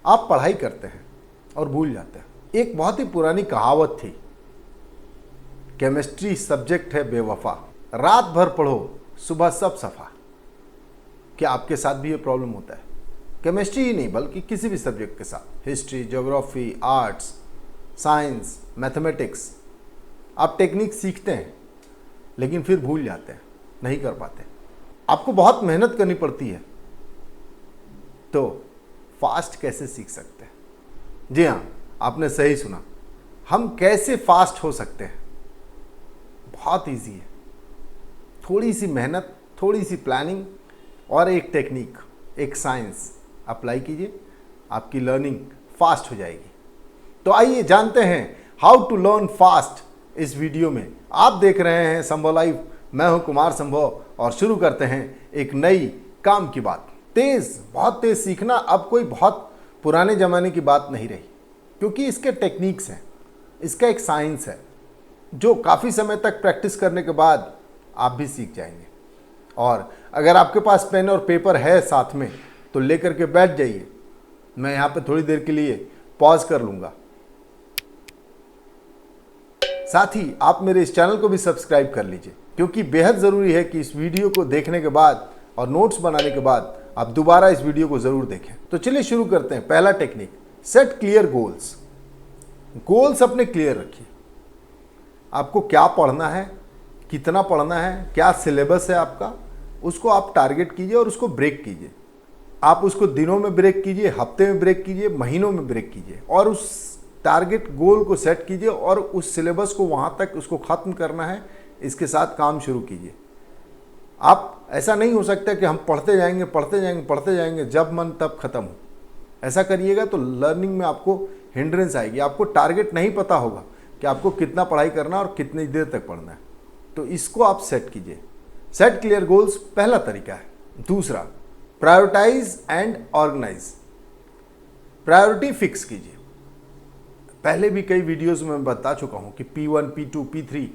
आप पढ़ाई करते हैं और भूल जाते हैं। एक बहुत ही पुरानी कहावत थी, केमिस्ट्री सब्जेक्ट है बेवफा, रात भर पढ़ो सुबह सब सफा। क्या आपके साथ भी ये प्रॉब्लम होता है? केमिस्ट्री ही नहीं बल्कि किसी भी सब्जेक्ट के साथ, history, geography, arts, science, mathematics, आप टेक्निक सीखते हैं लेकिन फिर भूल जाते हैं, नहीं कर पाते। आपको बहुत मेहनत करनी पड़ती है, तो फास्ट कैसे सीख सकते हैं? जी हाँ, आपने सही सुना। हम कैसे फास्ट हो सकते हैं? बहुत इजी है। थोड़ी सी मेहनत, थोड़ी सी प्लानिंग और एक टेक्निक, एक साइंस अप्लाई कीजिए, आपकी लर्निंग फास्ट हो जाएगी। तो आइए जानते हैं हाउ टू लर्न फास्ट इस वीडियो में। आप देख रहे हैं संभव लाइव, मैं हूं कुमार संभव और शुरू करते हैं एक नई काम की बात। बहुत तेज सीखना अब कोई बहुत पुराने ज़माने की बात नहीं रही, क्योंकि इसके टेक्निक्स हैं, इसका एक साइंस है जो काफ़ी समय तक प्रैक्टिस करने के बाद आप भी सीख जाएंगे। और अगर आपके पास पेन और पेपर है साथ में तो लेकर के बैठ जाइए। मैं यहाँ पे थोड़ी देर के लिए पॉज कर लूँगा। साथ ही आप मेरे इस चैनल को भी सब्सक्राइब कर लीजिए, क्योंकि बेहद ज़रूरी है कि इस वीडियो को देखने के बाद और नोट्स बनाने के बाद आप दोबारा इस वीडियो को ज़रूर देखें। तो चलिए शुरू करते हैं। पहला technique, set clear goals. Goals अपने क्लियर रखिए। आपको क्या पढ़ना है, कितना पढ़ना है, क्या सिलेबस है आपका, उसको आप टारगेट कीजिए और उसको ब्रेक कीजिए। आप उसको दिनों में ब्रेक कीजिए, हफ्ते में ब्रेक कीजिए, महीनों में ब्रेक कीजिए और उस टारगेट गोल को सेट कीजिए और उस सिलेबस को वहाँ तक उसको ख़त्म करना है, इसके साथ काम शुरू कीजिए। आप ऐसा नहीं हो सकता कि हम पढ़ते जाएंगे पढ़ते जाएंगे पढ़ते जाएंगे, जब मन तब ख़त्म हो। ऐसा करिएगा तो लर्निंग में आपको हिंड्रेंस आएगी। आपको टारगेट नहीं पता होगा कि आपको कितना पढ़ाई करना और कितनी देर तक पढ़ना है, तो इसको आप सेट कीजिए। सेट क्लियर गोल्स पहला तरीका है। दूसरा, prioritize and organize. Priority fix कीजिए। पहले भी कई वीडियोस में मैं बता चुका हूं कि P1, P2, P3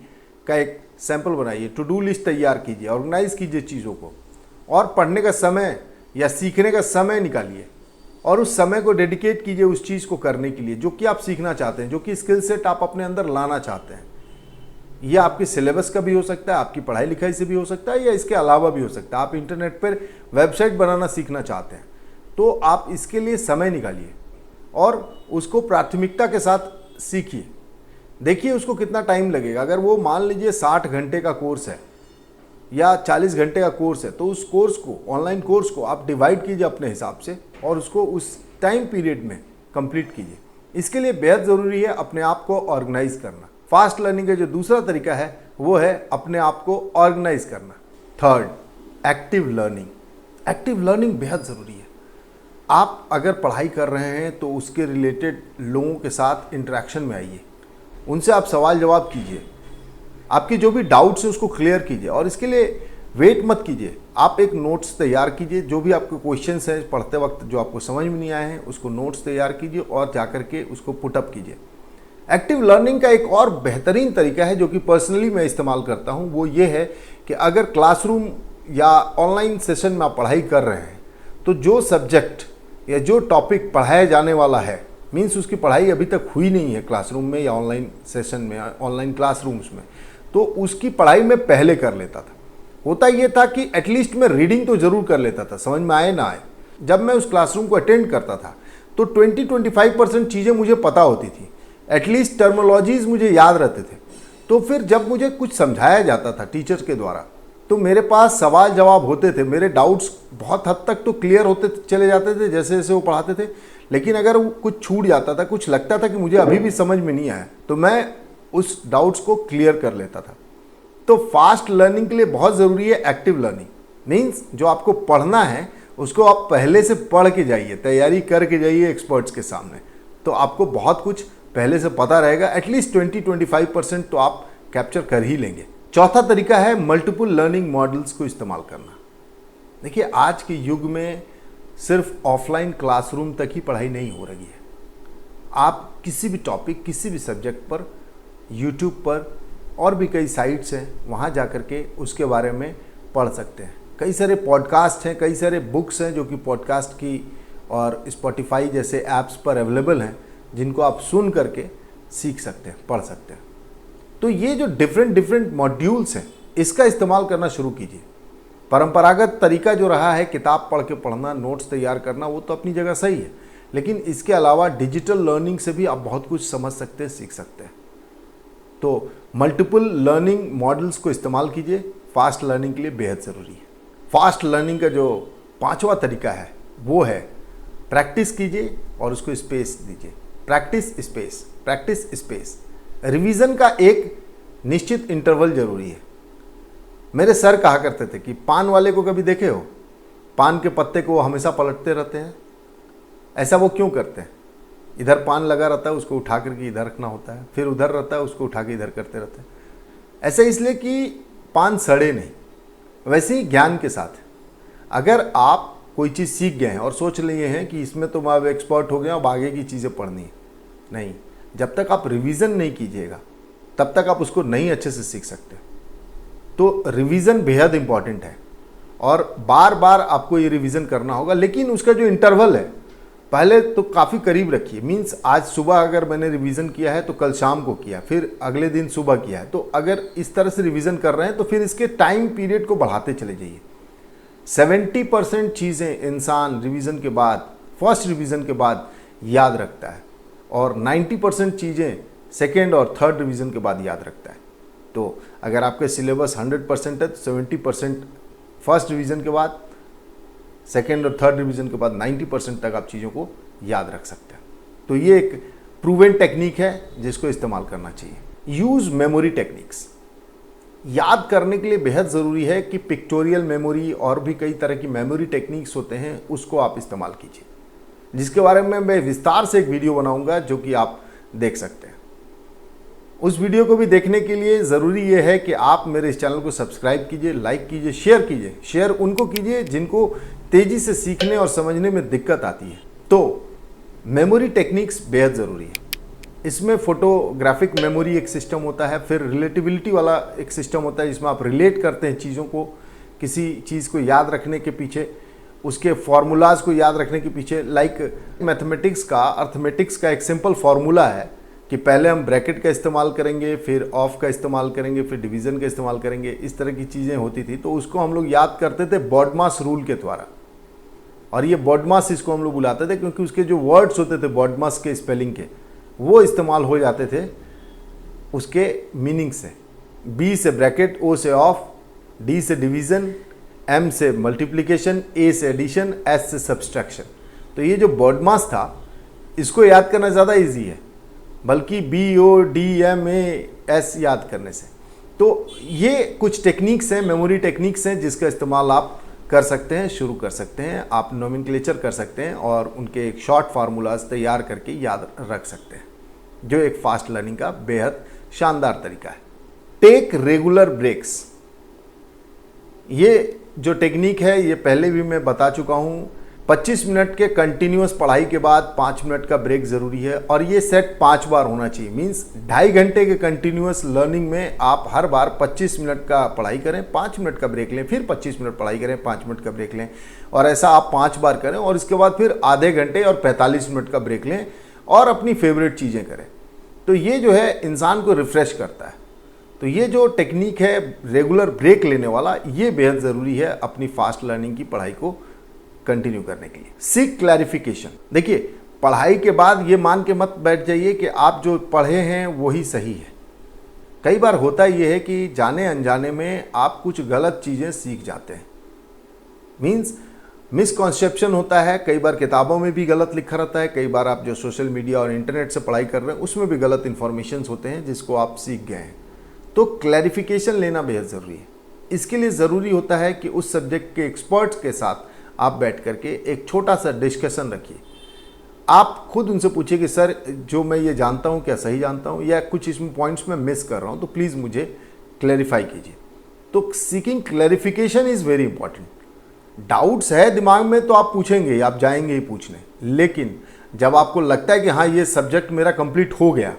का एक सैंपल बनाइए, टू डू लिस्ट तैयार कीजिए, ऑर्गेनाइज कीजिए चीज़ों को और पढ़ने का समय या सीखने का समय निकालिए और उस समय को डेडिकेट कीजिए उस चीज़ को करने के लिए जो कि आप सीखना चाहते हैं, जो कि स्किल सेट आप अपने अंदर लाना चाहते हैं। यह आपके सिलेबस का भी हो सकता है, आपकी पढ़ाई लिखाई से भी हो सकता है या इसके अलावा भी हो सकता है। आप इंटरनेट पर वेबसाइट बनाना सीखना चाहते हैं तो आप इसके लिए समय निकालिए और उसको प्राथमिकता के साथ सीखिए। देखिए उसको कितना टाइम लगेगा। अगर वो मान लीजिए 60 घंटे का कोर्स है या 40 घंटे का कोर्स है, तो उस कोर्स को, ऑनलाइन कोर्स को आप डिवाइड कीजिए अपने हिसाब से और उसको उस टाइम पीरियड में कंप्लीट कीजिए। इसके लिए बेहद ज़रूरी है अपने आप को ऑर्गेनाइज करना। फास्ट लर्निंग का जो दूसरा तरीका है वो है अपने आप को ऑर्गेनाइज करना। Third, active learning. Active learning बेहद ज़रूरी है। आप अगर पढ़ाई कर रहे हैं तो उसके रिलेटेड लोगों के साथ इंटरेक्शन में आइए, उनसे आप सवाल जवाब कीजिए, आपके जो भी डाउट्स हैं उसको क्लियर कीजिए और इसके लिए वेट मत कीजिए। आप एक नोट्स तैयार कीजिए, जो भी आपके क्वेश्चंस हैं पढ़ते वक्त जो आपको समझ में नहीं आए हैं उसको नोट्स तैयार कीजिए और जाकर के उसको पुटअप कीजिए। एक्टिव लर्निंग का एक और बेहतरीन तरीका है जो कि पर्सनली मैं इस्तेमाल करता हूँ, वो ये है कि अगर क्लासरूम या ऑनलाइन सेशन में आप पढ़ाई कर रहे हैं तो जो सब्जेक्ट या जो टॉपिक पढ़ाया जाने वाला है, मीन्स उसकी पढ़ाई अभी तक हुई नहीं है क्लासरूम में या ऑनलाइन सेशन में, ऑनलाइन क्लासरूम्स में, तो उसकी पढ़ाई मैं पहले कर लेता था। होता ये था कि एटलीस्ट मैं रीडिंग तो ज़रूर कर लेता था, समझ में आए ना आए। जब मैं उस क्लासरूम को अटेंड करता था तो 20-25% चीज़ें मुझे पता होती थी, एटलीस्ट टर्मिनोलॉजीज मुझे याद रहते थे। तो फिर जब मुझे कुछ समझाया जाता था टीचर्स के द्वारा तो मेरे पास सवाल जवाब होते थे, मेरे डाउट्स बहुत हद तक तो क्लियर होते चले जाते थे जैसे जैसे वो पढ़ाते थे। लेकिन अगर वो कुछ छूट जाता था, कुछ लगता था कि मुझे अभी भी समझ में नहीं आया, तो मैं उस डाउट्स को क्लियर कर लेता था। तो फास्ट लर्निंग के लिए बहुत ज़रूरी है एक्टिव लर्निंग। मीन्स जो आपको पढ़ना है उसको आप पहले से पढ़ के जाइए, तैयारी करके जाइए एक्सपर्ट्स के सामने, तो आपको बहुत कुछ पहले से पता रहेगा। एटलीस्ट 20-25% तो आप कैप्चर कर ही लेंगे। चौथा तरीका है मल्टीपल लर्निंग मॉडल्स को इस्तेमाल करना। देखिए आज के युग में सिर्फ ऑफलाइन क्लासरूम तक ही पढ़ाई नहीं हो रही है। आप किसी भी टॉपिक, किसी भी सब्जेक्ट पर यूट्यूब पर और भी कई साइट्स हैं, वहाँ जा कर के उसके बारे में पढ़ सकते हैं। कई सारे पॉडकास्ट हैं, कई सारे बुक्स हैं जो कि पॉडकास्ट की और स्पॉटिफाई जैसे ऐप्स पर अवेलेबल हैं जिनको आप सुन करके सीख सकते हैं, पढ़ सकते हैं। तो ये जो डिफरेंट मॉड्यूल्स हैं इसका इस्तेमाल करना शुरू कीजिए। परंपरागत तरीका जो रहा है किताब पढ़ के पढ़ना, नोट्स तैयार करना, वो तो अपनी जगह सही है, लेकिन इसके अलावा डिजिटल लर्निंग से भी आप बहुत कुछ समझ सकते हैं, सीख सकते हैं। तो मल्टीपल लर्निंग मॉडल्स को इस्तेमाल कीजिए, फास्ट लर्निंग के लिए बेहद ज़रूरी है। फास्ट लर्निंग का जो 5वां तरीका है वो है प्रैक्टिस कीजिए और उसको स्पेस दीजिए। Practice space, practice space. Revision का एक निश्चित इंटरवल जरूरी है। मेरे सर कहा करते थे कि पान वाले को कभी देखे हो? पान के पत्ते को हमेशा पलटते रहते हैं। ऐसा वो क्यों करते हैं? इधर पान लगा रहता है, उसको उठा करके इधर रखना होता है, फिर उधर रहता है, उसको उठा के इधर करते रहते हैं। ऐसा इसलिए कि पान सड़े नहीं। वैसे ही ज्ञान के साथ, अगर आप कोई चीज़ सीख गए हैं और सोच लिए हैं कि इसमें तो मैं अब एक्सपर्ट हो गया, अब आगे की चीज़ें पढ़नी है, नहीं। जब तक आप रिवीजन नहीं कीजिएगा तब तक आप उसको नहीं अच्छे से सीख सकते। तो रिवीजन बेहद इंपॉर्टेंट है और बार बार आपको ये रिवीजन करना होगा, लेकिन उसका जो इंटरवल है पहले तो काफ़ी करीब रखिए। मीन्स आज सुबह अगर मैंने रिवीजन किया है तो कल शाम को किया, फिर अगले दिन सुबह किया है। तो अगर इस तरह से रिवीजन कर रहे हैं तो फिर इसके टाइम पीरियड को बढ़ाते चले जाइए। 70% चीज़ें इंसान रिवीजन के बाद, फर्स्ट रिवीजन के बाद याद रखता है और 90% चीज़ें सेकेंड और थर्ड रिवीजन के बाद याद रखता है। तो अगर आपके सिलेबस 100% है तो 70% फर्स्ट रिवीजन के बाद, सेकेंड और थर्ड रिवीजन के बाद 90% तक आप चीज़ों को याद रख सकते हैं। तो ये एक प्रूवन टेक्निक है जिसको इस्तेमाल करना चाहिए। Use memory techniques. याद करने के लिए बेहद ज़रूरी है कि पिक्टोरियल मेमोरी और भी कई तरह की मेमोरी टेक्निक्स होते हैं, उसको आप इस्तेमाल कीजिए, जिसके बारे में मैं विस्तार से एक वीडियो बनाऊंगा जो कि आप देख सकते हैं। उस वीडियो को भी देखने के लिए ज़रूरी ये है कि आप मेरे इस चैनल को सब्सक्राइब कीजिए, लाइक कीजिए, शेयर कीजिए। शेयर उनको कीजिए जिनको तेज़ी से सीखने और समझने में दिक्कत आती है। तो मेमोरी टेक्निक्स बेहद ज़रूरी है। इसमें फोटोग्राफिक मेमोरी एक सिस्टम होता है, फिर रिलेटिविलिटी वाला एक सिस्टम होता है जिसमें आप रिलेट करते हैं चीज़ों को। किसी चीज़ को याद रखने के पीछे, उसके फार्मूलाज को याद रखने के पीछे, लाइक मैथमेटिक्स का, अर्थमेटिक्स का एक सिंपल फार्मूला है कि पहले हम ब्रैकेट का इस्तेमाल करेंगे, फिर ऑफ का इस्तेमाल करेंगे, फिर डिवीज़न का इस्तेमाल करेंगे। इस तरह की चीज़ें होती थी। तो उसको हम लोग याद करते थे बॉडमास रूल के द्वारा। और ये बॉडमास इसको हम लोग बुलाते थे क्योंकि उसके जो वर्ड्स होते थे बॉडमास के स्पेलिंग के, वो इस्तेमाल हो जाते थे उसके मीनिंग से। बी से ब्रैकेट, ओ से ऑफ, डी से डिवीज़न, एम से मल्टीप्लिकेशन, ए से एडिशन, एस से सब्सट्रैक्शन। तो ये जो बॉडमास था इसको याद करना ज़्यादा इजी है बल्कि B O D M A S याद करने से। तो ये कुछ टेक्निक्स हैं, मेमोरी टेक्निक्स हैं जिसका इस्तेमाल आप कर सकते हैं, शुरू कर सकते हैं। आप नोमेनक्लेचर कर सकते हैं और उनके एक शॉर्ट फार्मूलाज तैयार करके याद रख सकते हैं, जो एक फास्ट लर्निंग का बेहद शानदार तरीका है। Take regular breaks. ये जो टेक्निक है ये पहले भी मैं बता चुका हूँ। 25 मिनट के कंटिन्यूस पढ़ाई के बाद 5 मिनट का ब्रेक ज़रूरी है और ये सेट 5 बार होना चाहिए। मीन्स 2.5 घंटे के कंटिन्यूस लर्निंग में आप हर बार 25 मिनट का पढ़ाई करें, 5 मिनट का ब्रेक लें, फिर 25 मिनट पढ़ाई करें, 5 मिनट का ब्रेक लें, और ऐसा आप 5 बार करें और इसके बाद फिर आधे घंटे और 45 मिनट का ब्रेक लें और अपनी फेवरेट चीज़ें करें। तो ये जो है इंसान को रिफ़्रेश करता है। तो ये जो टेक्निक है रेगुलर ब्रेक लेने वाला, ये बेहद ज़रूरी है अपनी फास्ट लर्निंग की पढ़ाई को कंटिन्यू करने के लिए। Seek clarification. देखिए, पढ़ाई के बाद ये मान के मत बैठ जाइए कि आप जो पढ़े हैं वही सही है। कई बार होता ये है कि जाने अनजाने में आप कुछ गलत चीज़ें सीख जाते हैं। मीन्स मिसकॉन्सेप्शन होता है। कई बार किताबों में भी गलत लिखा रहता है, कई बार आप जो सोशल मीडिया और इंटरनेट से पढ़ाई कर रहे हैं उसमें भी गलत इन्फॉर्मेशन होते हैं जिसको आप सीख गए हैं। तो क्लैरिफिकेशन लेना बेहद ज़रूरी है। इसके लिए ज़रूरी होता है कि उस सब्जेक्ट के एक्सपर्ट्स के साथ आप बैठ करके एक छोटा सा डिस्कशन रखिए। आप खुद उनसे पूछिए कि सर, जो मैं ये जानता हूँ क्या सही जानता हूँ या कुछ इसमें पॉइंट्स में मिस कर रहा हूँ, तो प्लीज़ मुझे क्लैरिफाई कीजिए। तो seeking clarification is very important. Doubts है दिमाग में तो आप पूछेंगे, आप जाएंगे ही पूछने, लेकिन जब आपको लगता है कि हाँ ये सब्जेक्ट मेरा कंप्लीट हो गया,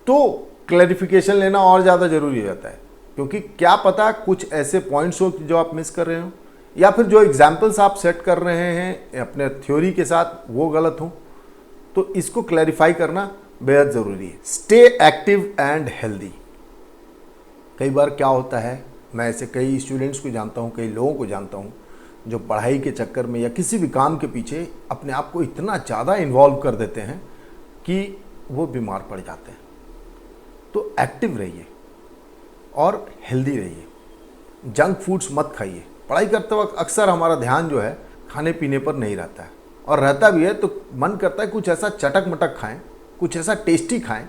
तो क्लैरिफिकेशन लेना और ज़्यादा ज़रूरी हो जाता है। क्योंकि क्या पता कुछ ऐसे पॉइंट्स हो जो आप मिस कर रहे हो या फिर जो एग्जाम्पल्स आप सेट कर रहे हैं अपने थ्योरी के साथ वो गलत हो, तो इसको क्लैरिफाई करना बेहद ज़रूरी है। Stay active and healthy. कई बार क्या होता है, मैं ऐसे कई स्टूडेंट्स को जानता हूँ, कई लोगों को जानता हूँ जो पढ़ाई के चक्कर में या किसी भी काम के पीछे अपने आप को इतना ज़्यादा इन्वॉल्व कर देते हैं कि वो बीमार पड़ जाते हैं। तो एक्टिव रहिए और हेल्दी रहिए, जंक फूड्स मत खाइए। पढ़ाई करते वक्त अक्सर हमारा ध्यान जो है खाने पीने पर नहीं रहता है, और रहता भी है तो मन करता है कुछ ऐसा चटक मटक खाएं, कुछ ऐसा टेस्टी खाएं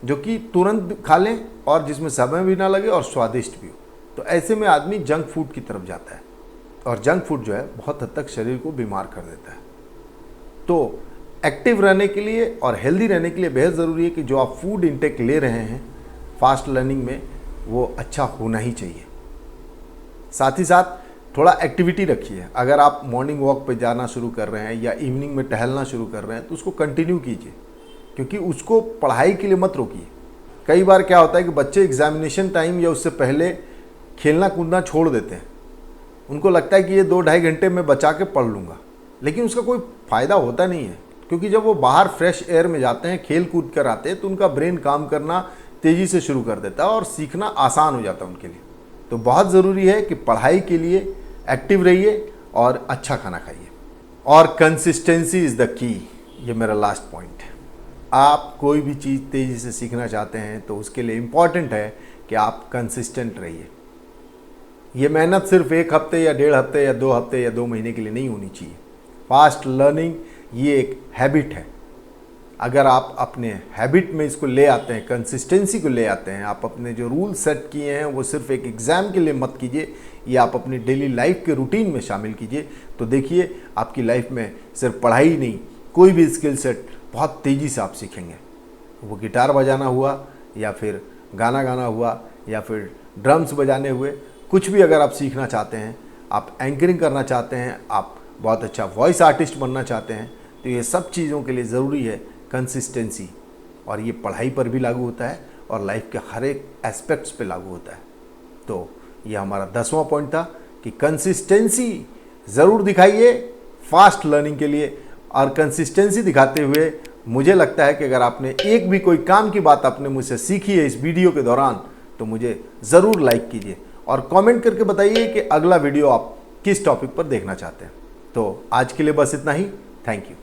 जो कि तुरंत खा लें और जिसमें समय भी ना लगे और स्वादिष्ट भी हो। तो ऐसे में आदमी जंक फूड की तरफ जाता है, और जंक फूड जो है बहुत हद तक शरीर को बीमार कर देता है। तो एक्टिव रहने के लिए और हेल्दी रहने के लिए बेहद ज़रूरी है कि जो आप फूड इंटेक ले रहे हैं फास्ट लर्निंग में, वो अच्छा होना ही चाहिए। साथ ही साथ थोड़ा एक्टिविटी रखिए। अगर आप मॉर्निंग वॉक पे जाना शुरू कर रहे हैं या इवनिंग में टहलना शुरू कर रहे हैं तो उसको कंटिन्यू कीजिए, क्योंकि उसको पढ़ाई के लिए मत रोकिए। कई बार क्या होता है कि बच्चे एग्जामिनेशन टाइम या उससे पहले खेलना कूदना छोड़ देते हैं। उनको लगता है कि ये 2-2.5 घंटे में बचा के पढ़ लूँगा, लेकिन उसका कोई फ़ायदा होता नहीं है, क्योंकि जब वो बाहर फ्रेश एयर में जाते हैं, खेल कूद कर आते हैं, तो उनका ब्रेन काम करना तेज़ी से शुरू कर देता है और सीखना आसान हो जाता है उनके लिए। तो बहुत ज़रूरी है कि पढ़ाई के लिए एक्टिव रहिए और अच्छा खाना खाइए। और कंसिस्टेंसी इज़ द की, ये मेरा लास्ट पॉइंट है। आप कोई भी चीज़ तेज़ी से सीखना चाहते हैं तो उसके लिए इम्पॉर्टेंट है कि आप कंसिस्टेंट रहिए। ये मेहनत सिर्फ 1 हफ्ते या 1.5 हफ्ते या 2 हफ्ते या 2 महीने के लिए नहीं होनी चाहिए। फास्ट लर्निंग ये एक हैबिट है। अगर आप अपने हैबिट में इसको ले आते हैं, कंसिस्टेंसी को ले आते हैं, आप अपने जो रूल सेट किए हैं वो सिर्फ एक एग्ज़ाम के लिए मत कीजिए, ये आप अपनी डेली लाइफ के रूटीन में शामिल कीजिए। तो देखिए आपकी लाइफ में सिर्फ पढ़ाई ही नहीं, कोई भी स्किल सेट बहुत तेज़ी से आप सीखेंगे। वो गिटार बजाना हुआ या फिर गाना गाना हुआ या फिर ड्रम्स बजाने हुए, कुछ भी अगर आप सीखना चाहते हैं, आप एंकरिंग करना चाहते हैं, आप बहुत अच्छा वॉइस आर्टिस्ट बनना चाहते हैं, तो ये सब चीज़ों के लिए ज़रूरी है कंसिस्टेंसी। और ये पढ़ाई पर भी लागू होता है और लाइफ के हर एक एस्पेक्ट्स पे लागू होता है। तो ये हमारा 10वां पॉइंट था कि कंसिस्टेंसी ज़रूर दिखाइए फास्ट लर्निंग के लिए। और कंसिस्टेंसी दिखाते हुए मुझे लगता है कि अगर आपने एक भी कोई काम की बात आपने मुझसे सीखी है इस वीडियो के दौरान, तो मुझे ज़रूर लाइक कीजिए और कमेंट करके बताइए कि अगला वीडियो आप किस टॉपिक पर देखना चाहते हैं। तो आज के लिए बस इतना ही। Thank you.